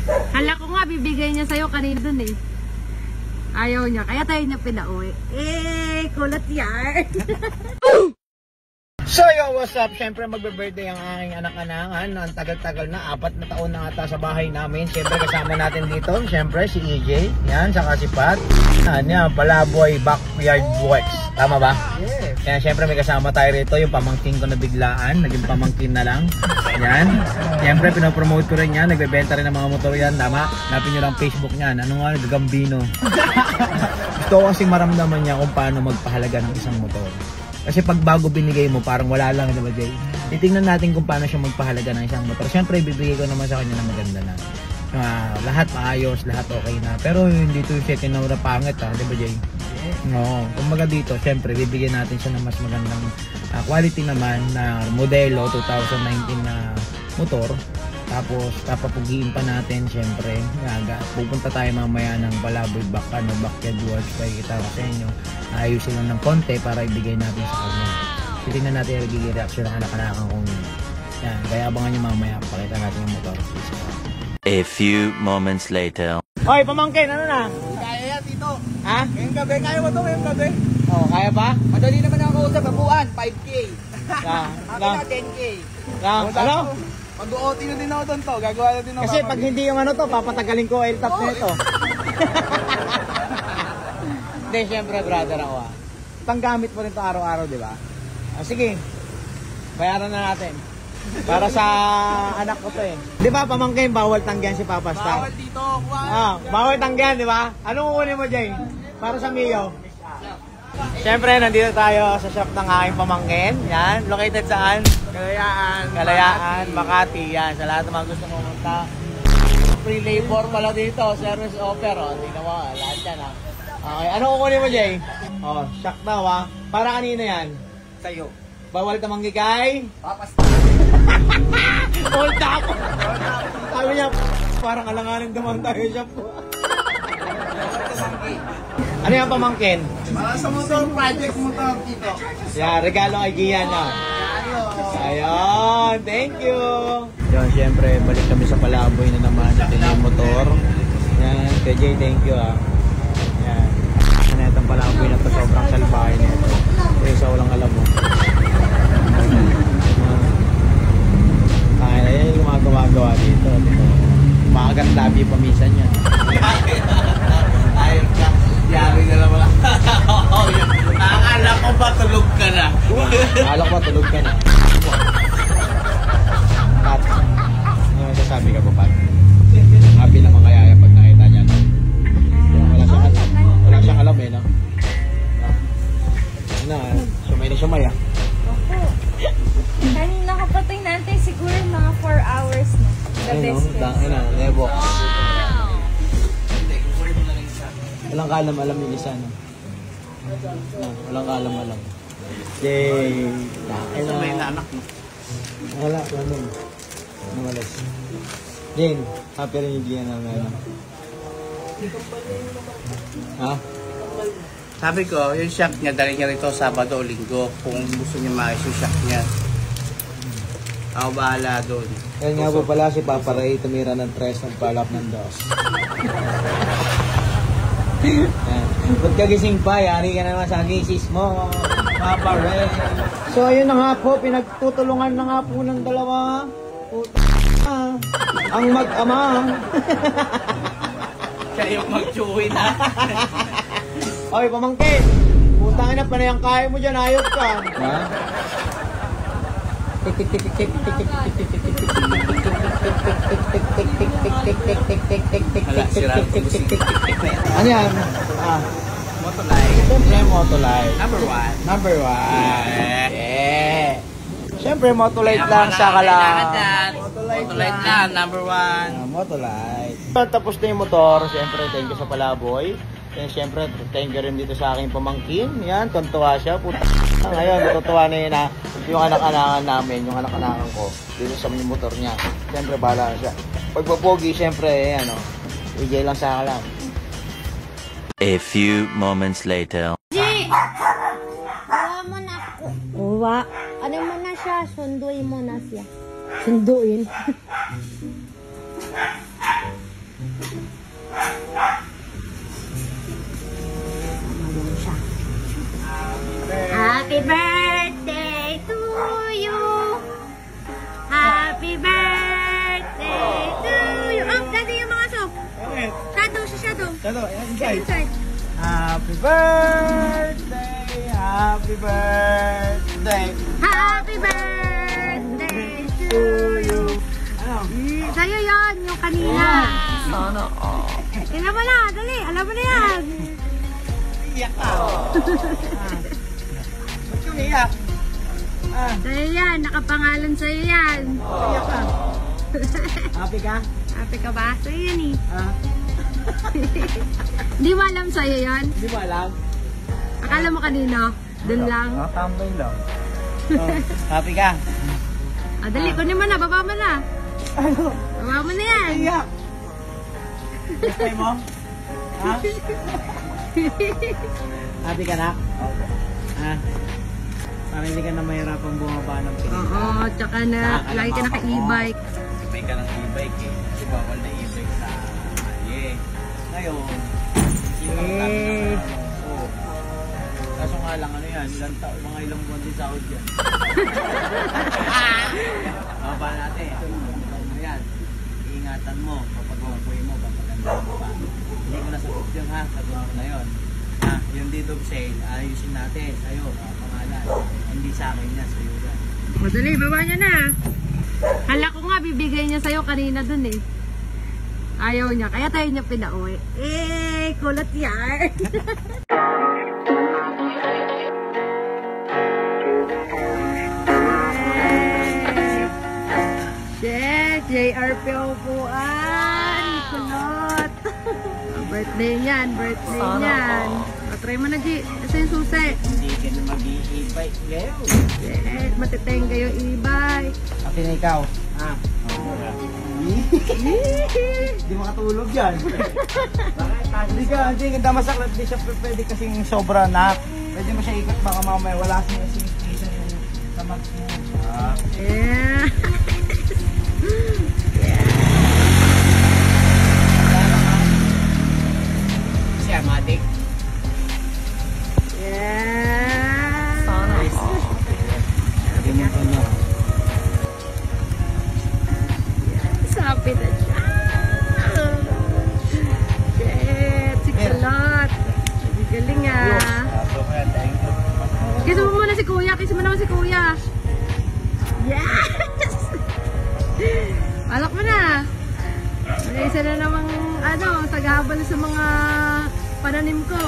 Hala ko nga, bibigay niya sa'yo kanina dun eh. Ayaw niya, kaya tayo niya pinauwi. Eh, kulat yan. So yo, what's up? Siyempre magbe-birthday ang aking anak-anakan. Ang tagal-tagal na, 4 na taon na ata sa bahay namin. Siyempre kasama natin dito, siyempre si EJ. Yan, saka si Pat. Yan, Palaboy Backyard Works. Tama ba? Yes. Yan, siyempre may kasama tayo rito. Yung pamangkin ko na biglaan. Naging pamangkin na lang. Yan. Siyempre pinopromote ko rin yan. Nagbebenta rin ng mga motor yan. Tama? Napin nyo lang Facebook niyan. Ano nga? Gagambino. Gusto ko kasing maramdaman niya kung paano magpahalaga ng isang motor. Kasi pag bago binigay mo, parang wala lang, diba Jay? Titingnan natin kung paano siya magpahalaga ng isang motor. Siyempre, bibigay ko naman sa kanya na maganda na. Lahat maayos, lahat okay na. Pero hindi ito yung second na pangit, diba Jay? No, kumbaga dito, siyempre, bibigyan natin siya ng mas magandang quality naman na modelo 2019 na motor. Tapos, papapugiin pa natin, siyempre. Pupunta tayo mamaya ng Palaboy Backyard Works. Pakikita ko sa inyo. Ayusin lang ng konti para ibigay natin sa kanya. Titingnan natin yung magiging reaction ng anak-anakan kong yun. Yan, kaya abangan nyo mamaya. Pakita natin yung motor. A few moments later. Hoy, pamangkin, ano na? Kaya yan, Tito. Ha? Ngayong gabi, kaya mo ito ngayong gabi. Oh, kaya ba? Madali naman ang kausap, babuan, 5K. Lang. Akin na, 10K. Lang, ano? Mag-OT na din ako doon to, gagawa na din ako. Kasi pag hindi yung ano to, papatagalin ko oil top nito. Hindi, syempre brother ako Panggamit mo rin to araw-araw, di ba? Sige, bayaran na natin. Para sa anak ko to eh. Di ba pamangkin, bawal tanggihan si Papa Star? Bawal dito, bawal tanggihan, di ba? Anong kukunin mo, Jay? Para sa Mio. Siyempre, nandito tayo sa shop ng aking pamangkin. Yan, located saan? Kalayaan, Makati. Yan, sa lahat ng mga gusto pumunta. Free labor pala dito, service offer. Hindi naman, lahat yan Okay, ano kukunin mo, Jay? Shock daw Para kanina yan? Sa'yo. Bawal tamanggi kay? Papas. Hold up! Sabi niya, parang alanganin naman tayo shop. Ano yung pamangkin? Para sa motor project mo to, Tito. Yeah, regalo kay Gian na. Ayun, thank you. Yan, syempre, balik kami sa Palaboy na naman. Ito yung motor. Yan, KJ, thank you Yan. Ano itong Palaboy na to, sobrang salbahay na ito. Kaya sa walang alam mo. Yan yung gumagawa dito. Makagat labi pa minsan yan. Ayun ka. Yari na naman. Akala ko ba tulog ka na? Akala ko ba tulog ka na? Pat, ano masasabi ka pa, Pat? Happy naman kaya yan pag nakita niya. Wala siyang alam. Wala siyang alam no? Sumay na sumay Kanina kapatay natin siguro mga 4 hours na. The best Nebo. Walang kaalam-alam yung isa, no? Walang kaalam-alam. Yay! Ito ba yung anak mo? Wala, ano? Nawalas. Jane, happy rin yung Gian namin, ano? Ha? Sabi ko, yung shock niya, dali niya rito Sabado o Linggo. Kung gusto niya maayos yung shock niya. Ako bahala doon. Kaya nga po pala si Papa Ray tumira ng 3 ng palap ng 2. Ba't kagising pa? Yari ka naman sa gisis mo, Papa Ray. So ayun na nga po, pinagtutulungan na nga po ng dalawa. Ang mag-ama. Siya yung mag-chewy na. Oy, pamangkin. Putangin na, panayang kaya mo dyan, ayos ka. Ha? Ano yan? Motolight. Siyempre, Motolight. Number 1. Yeah. Siyempre, Motolight lang, saka lang. Motolight lang, number 1. Motolight. Tapos na yung motor. Siyempre, thank you sa Palaboy. And siyempre, thank you rin dito sa aking pamangkin. Yan, tuntua siya. Puta. Ngayon, natutuwa na yun yung anak-anakan namin, yung anak-anakan ko. Dito sa motor niya. Siyempre, bahala siya. Pagpapogi, siyempre, ijay lang sa akin lang. A few moments later. Wala mo na ako. Uwa. Ano mo na siya? Sunduin mo na siya. Sunduin. Happy birthday to you. Happy birthday to you. Oh, dati yung mga aso. Shadow, si Shadow. Shadow, Inside. Happy birthday! Happy birthday! Happy birthday to you. Ano? Sa'yo yun, yung kanina. Sana all. Alam mo na, dali. Alam mo na yan. Iyak ka! Ba't yung iyak? Sa'yo yan, nakapangalan sa'yo yan. Iyak ka! Happy ka? Happy ka ba? Sa'yo yan eh. Ah? Hindi mo alam sa'yo yan? Hindi mo alam? Akala mo kanino? Doon lang? Nakatambay lang. Happy ka? Dali, kunin mo na, baba mo na. Ano? Baba mo na yan. Iyak! Gusto mo? Ha? Happy ka na? Ha? Para hindi ka na mahirapang bumaba ng pinita. Oo, tsaka na, lagi ka naka-e-bike. Sabay ka ng e-bike eh. Kasi bawal na e-bike sa kalye. Ngayon, oo. Kaso nga lang, ano yan, mga ilang buwan din sahod yan. Baba natin. Ano yan, iingatan mo, kapag wapoy mo, papaganda mo pa. Hindi ko nasagot yun ha, sagot ko na yun. Ha, yung deed of sale, ayusin natin sa'yo, pangalan. Hindi sa akin yan, sa'yo yan. Madali, baba niya na. Hala ko nga, bibigay niya sa'yo kanina dun eh. Ayaw niya, kaya tayo niya pinauwi. Kulat yan. Shit, JRP upuan. Kulot. Birthday niyan, birthday niyan. Try mo na, G. Ito yung susi. Hindi ka na mag-i-e-bike, Leo. Shit, matiteng kayo e-bike. Pati na ikaw. Ha? Hindi makatulog yan. Hindi ka damasaklat. Hindi siya pwede kasing sobra na. Pwede mo siya ikot baka mamaya wala siya station yung samak mo. Yeah. Siamatic. Yeah. Ganyan ko nyo. Sabi na siya. Shit, si Kulot. Galing ah. Kiss mo muna si Kuya. Kiss mo naman si Kuya. Yes! Palak mo na. May isa na namang tagahabal sa mga pananim ko.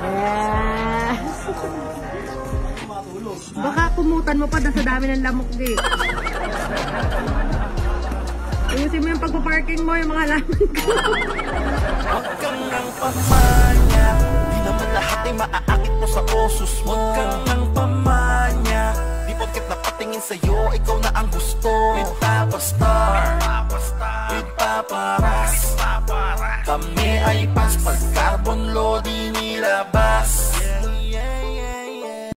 Yes! Baka kumutan mo pa dahil sa dami ng lamok di. Ayusin mo yung pagpaparking mo, yung mga halaman ko. Huwag kang nang pamanya, di naman lahat ay maaakit mo sa osos mo. Huwag kang nang pamanya, di porket napatingin sa'yo, ikaw na ang gusto. With Papa Star, with Papa Ras, kami ay